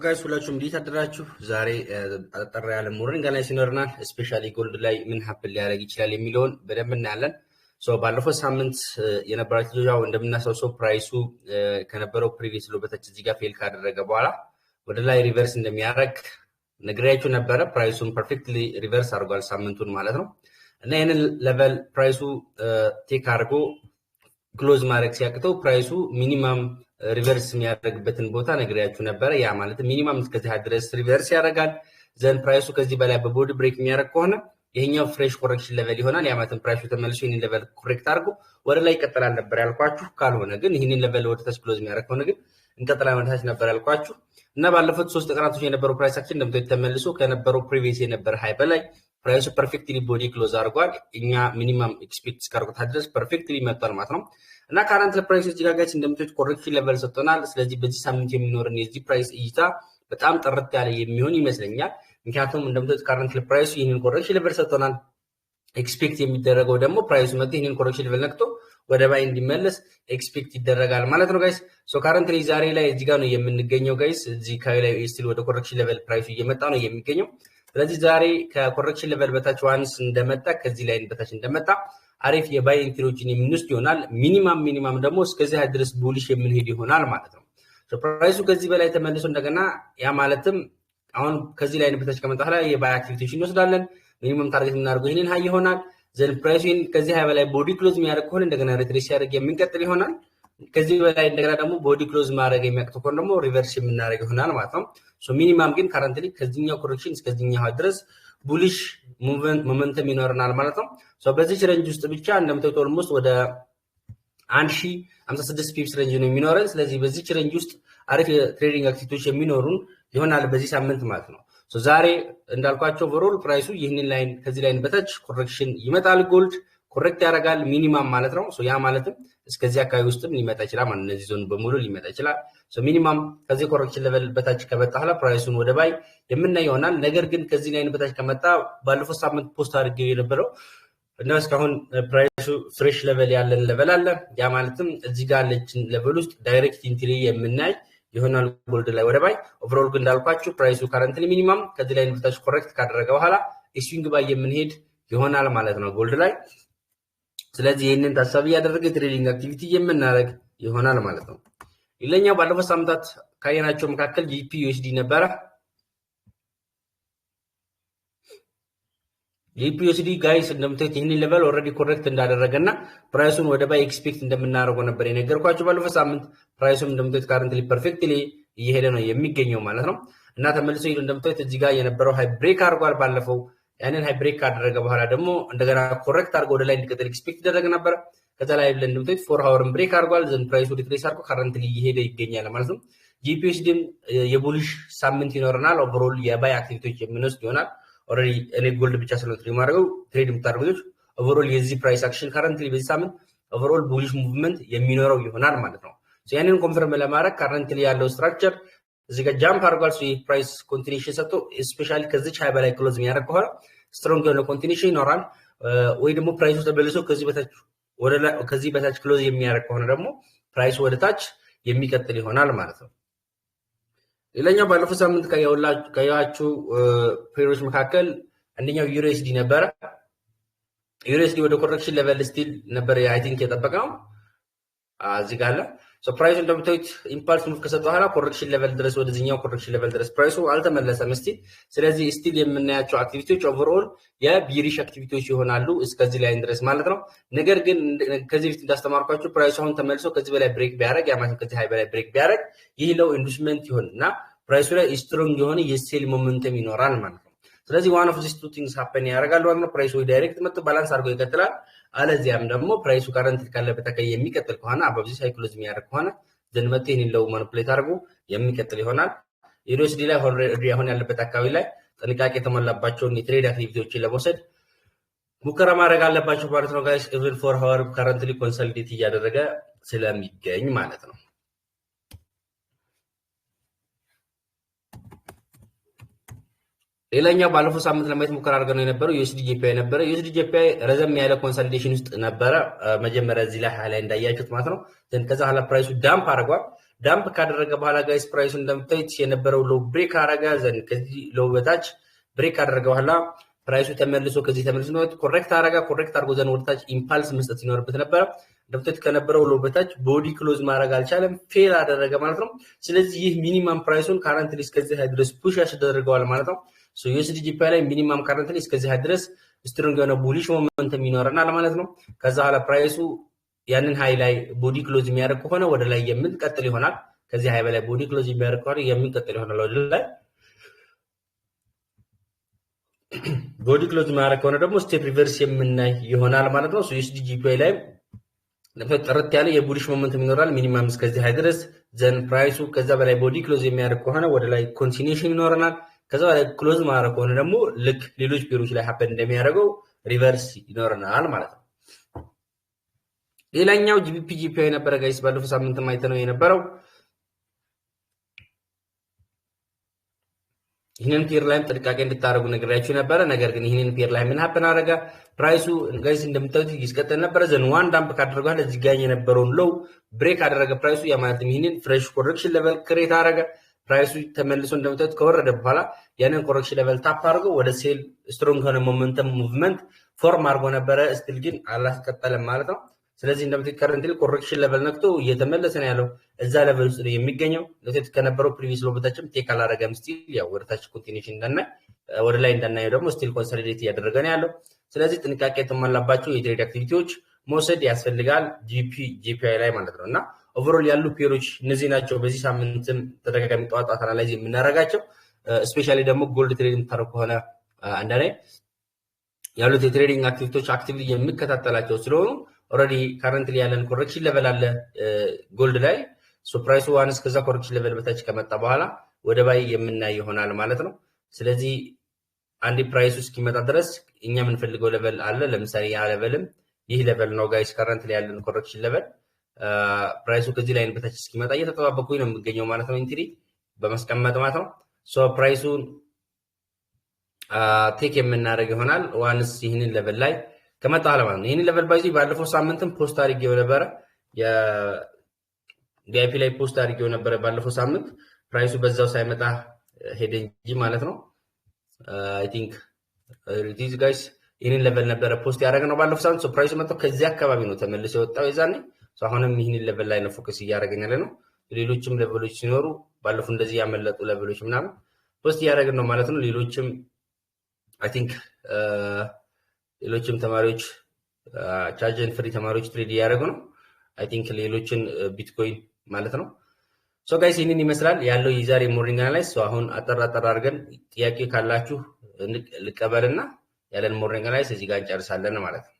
ጋይስ ሁላችሁም እንዴት አደራችሁ? ዛሬ አጠር ያለ ሞርኒንግ አናላይሲስ ይኖርናል። ስፔሻሊ ጎልድ ላይ ምን ሀፕን ሊያደርግ ይችላል የሚለውን በደንብ እናያለን። ባለፈው ሳምንት የነበራችሁ ያው እንደምናስታውሰው ፕራይሱ ከነበረው ፕሪቪየስ ሎ በታች እዚህ ጋር ፌል ካደረገ በኋላ ወደ ላይ ሪቨርስ እንደሚያደርግ ነግሬያችሁ ነበረ። ፕራይሱን ፐርፌክትሊ ሪቨርስ አድርጓል ሳምንቱን ማለት ነው። እና ይህንን ሌቨል ፕራይሱ ቴክ አድርጎ ክሎዝ ማድረግ ሲያቅተው ፕራይሱ ሚኒማም ሪቨርስ የሚያደርግበትን ቦታ ነግሬያችሁ ነበረ። ያ ማለት ሚኒማም እስከዚህ ድረስ ሪቨርስ ያደርጋል። ዘን ፕራይሱ ከዚህ በላይ በቦዲ ብሬክ የሚያደርግ ከሆነ ይሄኛው ፍሬሽ ኮሬክሽን ሌቨል ይሆናል። ያ ማለት ፕራይሱ ተመልሶ ይህንን ሌቨል ኮሬክት አድርጎ ወደ ላይ ይቀጥላል ነበር ያልኳችሁ። ካልሆነ ግን ይህንን ሌቨል ወደ ታች ክሎዝ የሚያደርግ ከሆነ ግን እንቀጥላለን ወደ ታች ነበር ያልኳችሁ። እና ባለፉት 3 ቀናቶች የነበረው ፕራይሳችን እንደምታዩት ተመልሶ ከነበረው ፕሪቪየስ የነበረ ሃይ በላይ ፕራይሱ ፐርፌክትሊ ቦዲ ክሎዝ አድርጓል። እኛ ሚኒማም ኤክስፔክት እስካደረጉት ድረስ ፐርፌክትሊ መጥቷል ማለት ነው። እና ካረንት ፕራይስ እዚህ ጋር ጋይስ እንደምታዩት ኮሬክሽን ሌቨል ሰጥቶናል። ስለዚህ በዚህ ሳምንት የሚኖርን የዚህ ፕራይስ እይታ በጣም ጥርት ያለ የሚሆን ይመስለኛል። ምክንያቱም እንደምታዩት ካረንት ፕራይሱ ይህንን ኮሬክሽን ሌቨል ሰጥቶናል። ኤክስፔክት የሚደረገው ደግሞ ፕራይሱ መጥቶ ይህንን ኮሬክሽን ሌቨል ነክቶ ወደ ባይ እንዲመለስ ኤክስፔክት ይደረጋል ማለት ነው ጋይስ። ካረንት ዛሬ ላይ እዚህ ጋር ነው የምንገኘው ጋይስ። እዚህ ካይ ላይ ስቲል ወደ ኮሬክሽን ሌቨል ፕራይሱ እየመጣ ነው የሚገኘው። ስለዚህ ዛሬ ከኮሬክሽን ሌቨል በታች ዋንስ እንደመጣ ከዚህ ላይ በታች እንደመጣ አሪፍ የባይ ኢንትሪዎችን የምንወስድ ይሆናል። ሚኒማም ደግሞ እስከዚህ ድረስ ቡሊሽ የምንሄድ ይሆናል ማለት ነው። ፕራይሱ ከዚህ በላይ ተመልሶ እንደገና ያ ማለትም አሁን ከዚህ ላይ በታች ከመጣ ላይ የባይ አክቲቪቲዎችን እንወስዳለን። ሚኒማም ታርጌት የምናደርገው ይሄንን ሃይ ይሆናል። ዘን ፕራይሱን ከዚህ ሃይ በላይ ቦዲ ክሎዝ የሚያደርግ ከሆነ እንደገና ሪትሬስ ያደርግ የምንቀጥል ይሆናል። ከዚህ በላይ እንደገና ደግሞ ቦዲ ክሎዝ ማድረግ የሚያቅተው ከሆነ ደግሞ ሪቨርስ የምናደርግ ይሆናል ማለት ነው። ሚኒማም ግን ካረንትሊ ከዚህኛው ኮሬክሽን እስከዚህኛው ድረስ ቡሊሽ ሞመንተም ይኖርናል ማለት ነው። በዚህ ሬንጅ ውስጥ ብቻ እንደምታዩት ኦልሞስት ወደ 1056 ፒፕስ ሬንጅ ነው የሚኖረን። ስለዚህ በዚህ ሬንጅ ውስጥ አሪፍ የትሬዲንግ አክቲቪቲዎች የሚኖሩን ይሆናል በዚህ ሳምንት ማለት ነው። ዛሬ እንዳልኳቸው ኦቨርኦል ፕራይሱ ይህንን ላይን ከዚህ ላይን በታች ኮሬክሽን ይመጣል። ጎልድ ኮሬክት ያደርጋል ሚኒማም ማለት ነው። ያ ማለትም እስከዚህ አካባቢ ውስጥም ሊመጣ ይችላል ማለት እነዚህ ዞን በሙሉ ሊመጣ ይችላል። ሚኒማም ከዚህ ኮሬክሽን ሌቨል በታች ከመጣ ኋላ ፕራይሱን ወደ ባይ የምናይ ይሆናል። ነገር ግን ከዚህ ላይን በታች ከመጣ ባለፈው ሳምንት ፖስት አድርጌው የነበረው እና እስካሁን ፕራይሱ ፍሬሽ ሌቨል ያለን ሌቨል አለ። ያ ማለትም እዚህ ጋር ያለችን ሌቨል ውስጥ ዳይሬክት ኢንትሪ የምናይ ይሆናል ጎልድ ላይ ወደ ባይ። ኦቨርኦል ግን እንዳልኳችሁ ፕራይሱ ካረንትሊ ሚኒማም ከዚህ ላይን በታች ኮሬክት ካደረገ በኋላ ስዊንግ ባይ የምንሄድ ይሆናል ማለት ነው ጎልድ ላይ። ስለዚህ ይህንን ታሳቢ ያደረገ ትሬዲንግ አክቲቪቲ የምናደርግ ይሆናል ማለት ነው። ሌላኛው ባለፈው ሳምንታት ካየናቸው መካከል ጂፒ ዩኤስዲ ነበረ። ጂፒ ዩኤስዲ ጋይስ እንደምታዩት ይህንን ሌቨል ኦልሬዲ ኮሬክት እንዳደረገና ፕራይሱን ወደ ባይ ኤክስፔክት እንደምናደርገው ነበር የነገርኳቸው ባለፈው ሳምንት። ፕራይሱም እንደምታዩት ካረንትሊ ፐርፌክትሊ እየሄደ ነው የሚገኘው ማለት ነው። እና ተመልሶ ሄዶ እንደምታዩት እዚህ ጋር የነበረው ሃይ ብሬክ አድርጓል ባለፈው። ያንን ሃይ ብሬክ ካደረገ በኋላ ደግሞ እንደገና ኮሬክት አድርጎ ወደ ላይ እንዲቀጥል ኤክስፔክት ይደረግ ነበር። ከዛ ላይ ብለን እንደምታዩት 4 ሃወርን ብሬክ አድርጓል። ዘን ፕራይሱ ሪትሬስ አድርጎ ካረንትሊ እየሄደ ይገኛል ማለት ነው። ጂፒ ዩኤስዲም የቡሊሽ ሳምንት ይኖረናል። ኦቨርኦል የባይ አክቲቪቲዎች የምንወስድ ይሆናል። ኦልሬዲ እኔ ጎልድ ብቻ ስለሆነ ትሬድ ማድረገው ትሬድ የምታደርጉት ኦቨርኦል የዚህ ፕራይስ አክሽን ካረንትሊ በዚህ ሳምንት ኦቨርኦል ቡሊሽ ሙቭመንት የሚኖረው ይሆናል ማለት ነው። ያንን ኮንፈርም ለማድረግ ካረንትሊ ያለው ስትራክቸር እዚህ ጋር ጃምፕ አድርጓል። ፕራይስ ኮንቲኒዩሽን ሰጥቶ ስፔሻሊ ከዚች ሃይ በላይ ክሎዝ የሚያደርግ ከሆነ ስትሮንግ የሆነ ኮንቲኒዩሽን ይኖራል። ወይ ደግሞ ፕራይሱ ተመልሶ ከዚህ በታች ክሎዝ የሚያደርግ ከሆነ ደግሞ ፕራይሱ ወደ ታች የሚቀጥል ይሆናል ማለት ነው። ሌላኛው ባለፈው ሳምንት ካያችሁ ፔሮች መካከል አንደኛው ዩኤስዲ ነበረ። ዩኤስዲ ወደ ኮሬክሽን ሌቨል ስቲል ነበር አይ ቲንክ የጠበቀው እዚህ ጋር አለ። ፕራይሱ እንደምታዩት ኢምፓልስ ሙቭ ከሰጠ በኋላ ኮሬክሽን ሌቨል ድረስ ወደዚህኛው ኮሬክሽን ሌቨል ድረስ ፕራይሱ አልተመለሰም ስቲል። ስለዚህ ስቲል የምናያቸው አክቲቪቲዎች ኦቨርኦል የቢሪሽ አክቲቪቲዎች ይሆናሉ እስከዚህ ላይ ድረስ ማለት ነው። ነገር ግን ከዚህ በፊት እንዳስተማርኳችሁ ፕራይሱ አሁን ተመልሶ ከዚህ በላይ ብሬክ ቢያደርግ ያ ማለት ከዚህ ሃይ በላይ ብሬክ ቢያደርግ ይህ ለው ኢንዱስመንት ይሆንና ፕራይሱ ላይ ስትሮንግ የሆነ የሴል ሞመንተም ይኖራል ማለት ነው። ስለዚህ ዋን ኦፍ ዚስ ቱ ቲንግስ ሃፐን ያደርጋል ማለት ነው። ፕራይሱ ዳይሬክት መጥቶ ባላንስ አድርጎ ይቀጥላል። አለዚያም ደግሞ ፕራይሱ ካረንት ካለበት አካባቢ የሚቀጥል ከሆነ አባብዚ ሳይክሎዝ የሚያደርግ ከሆነ ዘን መጥቶ ይህንን ለው ማኒፑሌት አድርጎ የሚቀጥል ይሆናል። ዩኤስዲ ላይ ኦልሬዲ አሁን ያለበት አካባቢ ላይ ጥንቃቄ የተሞላባቸውን የትሬድ አክቲቪቲዎችን ለመውሰድ ሙከራ ማድረግ አለባቸው ማለት ነው ጋይስ። ኢቭን 4 ሃወር ካረንትሊ ኮንሶሊዴት እያደረገ ስለሚገኝ ማለት ነው። ሌላኛው ባለፈው ሳምንት ለማየት ሙከራ አድርገን የነበረው ዩኤስዲ ጂፒአይ ነበረ። ዩኤስዲ ጂፒአይ ረዘም ያለ ኮንሶሊዴሽን ውስጥ ነበረ መጀመሪያ እዚህ ላይ እንዳያችሁት ማለት ነው። ከዛ ኋላ ፕራይሱ ዳምፕ አድርጓል። ዳምፕ ካደረገ በኋላ ጋይስ ፕራይሱ እንደምታዩት የነበረው ሎው ብሬክ አረጋ ዘን ከዚህ ሎው በታች ብሬክ ካደረገ በኋላ ፕራይሱ ተመልሶ ከዚህ ተመልሶ ነው ኮሬክት አድርጎ ዘን ወደታች ኢምፓልስ መስጠት ይኖርበት ነበር። እንደምታዩት ከነበረው ሎው በታች ቦዲ ክሎዝ ማድረግ አልቻለም፣ ፌል አደረገ ማለት ነው። ስለዚህ ይህ ሚኒመም ፕራይሱን ካረንትሊ እስከዚህ ድረስ ፑሽ ያስደርገዋል ማለት ነው። ሶ USDGPY ላይ ሚኒመም ካረንትሊ እስከዚህ ድረስ ስትሮንግ የሆነ ቡሊሽ ሞመንተም ይኖረናል ማለት ነው። ከዛ በኋላ ፕራይሱ ያንን ሃይ ላይ ቦዲ ክሎዝ የሚያደርግ ከሆነ ወደ ላይ የምንቀጥል ይሆናል። ከዚህ ሃይ በላይ ቦዲ ክሎዝ የሚያደርግ ከሆነ የምንቀጥል ይሆናል ወደ ላይ። ቦዲ ክሎዝ የሚያደርግ ከሆነ ደግሞ ስቴፕ ሪቨርስ የምናይ ይሆናል ማለት ነው። USDGPY ላይ ጥርት ያለ የቡሊሽ ሞመንተም ይኖራል ሚኒመም እስከዚህ ሃይ ድረስ። ዘን ፕራይሱ ከዛ በላይ ቦዲ ክሎዝ የሚያደርግ ከሆነ ወደ ላይ ኮንቲኒዩሽን ይኖረናል። ከዛ በላይ ክሎዝ ማድረግ ከሆነ ደግሞ ልክ ሌሎች ፔሮች ላይ ሀፐን እንደሚያደርገው ሪቨርስ ይኖረናል ማለት ነው። ሌላኛው GBP/GPY ነበረ ጋይስ ባለፈው ሳምንት አይተነው የነበረው። ይህንን ፔር ላይም ጥንቃቄ እንድታደርጉ ነግሬያችሁ ነበረ። ነገር ግን ይህንን ፔር ላይ ምን ሀፐን አደረገ? ፕራይሱ ጋይስ እንደምታዩት ይስቀጥል ነበረ። ዘን ዋን ዳምፕ ካደረገው እዚህ ጋር የነበረውን ሎው ብሬክ አደረገ ፕራይሱ። ያ ማለትም ይህንን ፍሬሽ ኮሬክሽን ሌቨል ክሬት አደረገ። ፕራይሱ ተመልሶ እንደምታዩት ከወረደ በኋላ ያንን ኮሬክሽን ሌቨል ታፕ አድርጎ ወደ ሴል ስትሮንግ ሆነ ሞመንተም ሙቭመንት ፎርም አድርጎ ነበረ። ስቲል ግን አላስቀጠለም ማለት ነው። ስለዚህ እንደምታዩት ከረንትሊ ኮሬክሽን ሌቨል ነክቶ እየተመለሰ ነው ያለው እዛ ሌቨል ውስጥ ነው የሚገኘው። ለቴት ከነበረው ፕሪቪየስ ሎ በታችም ቴክ አላረገም። ስቲል ያው ወደታች ኮንቲኒዩሽን እንዳናይ ወደ ላይ እንዳናየው ደግሞ ስቲል ኮንሶሊዴት እያደረገ ነው ያለው። ስለዚህ ጥንቃቄ የተሟላባቸው የትሬድ አክቲቪቲዎች መውሰድ ያስፈልጋል GBP/GPY ላይ ማለት ነው። እና ኦቨርኦል ያሉ ፔሮች እነዚህ ናቸው። በዚህ ሳምንትም ተደጋጋሚ ጠዋት አናላይዝ የምናደርጋቸው ስፔሻሊ ደግሞ ጎልድ ትሬድ የምታደርጉ ከሆነ አንዳንዴ ያሉት የትሬዲንግ አክቲቪቲዎች አክቲቭሊ የሚከታተላቸው ስለሆኑ ኦልሬዲ ካረንትሊ ያለን ኮሬክሽን ሌቨል አለ ጎልድ ላይ። ሶ ፕራይሱ ዋንስ ከዛ ኮሬክሽን ሌቨል በታች ከመጣ በኋላ ወደ ባይ የምናይ ይሆናል ማለት ነው። ስለዚህ አንድ ፕራይሱ እስኪመጣ ድረስ እኛ የምንፈልገው ሌቨል አለ። ለምሳሌ ያ ሌቨልም ይህ ሌቨል ነው ጋይስ ካረንትሊ ያለን ኮሬክሽን ሌቨል። ፕራይሱ ከዚህ ላይ በታች እስኪመጣ እየተጠባበቁኝ ነው የሚገኘው ማለት ነው። ኢንትሪ በማስቀመጥ ማለት ነው። ሶ ፕራይሱን ቴክ የምናደርግ ይሆናል ዋንስ ይህንን ሌቨል ላይ ከመጣ ማለት ነው። ይህንን ሌቨል ባይዚ ባለፈው ሳምንትም ፖስት አድርጌው ነበረ፣ የቪአይፒ ላይ ፖስት አድርጌው ነበረ ባለፈው ሳምንት። ፕራይሱ በዛው ሳይመጣ ሄደ እንጂ ማለት ነው። አይ ቲንክ ሪቲዝ ጋይስ ይህንን ሌቨል ነበረ ፖስት ያደረግነው ባለፈው ሳምንት። ሶ ፕራይሱ መጣው ከዚህ አካባቢ ነው ተመልሶ የወጣው የዛኔ። ሶ አሁንም ይህንን ሌቨል ላይ ነው ፎከስ እያደረግን ያለ ነው። ሌሎችም ሌቨሎች ሲኖሩ ባለፈው እንደዚህ ያመለጡ ሌቨሎች ምናምን ፖስት እያደረግን ነው ማለት ነው። ሌሎችም አይ ቲንክ ሌሎችም ተማሪዎች ቻርጅ ኤንድ ፍሪ ተማሪዎች ትሬድ እያደረጉ ነው። አይ ቲንክ ሌሎችን ቢትኮይን ማለት ነው። ሶ ጋይስ ይህንን ይመስላል ያለው የዛሬ ሞርኒንግ አናላይዝ። ሶ አሁን አጠር አድርገን ጥያቄ ካላችሁ ልቀበልና ያለን ሞርኒንግ አናላይዝ እዚህ ጋር እንጨርሳለን ማለት ነው።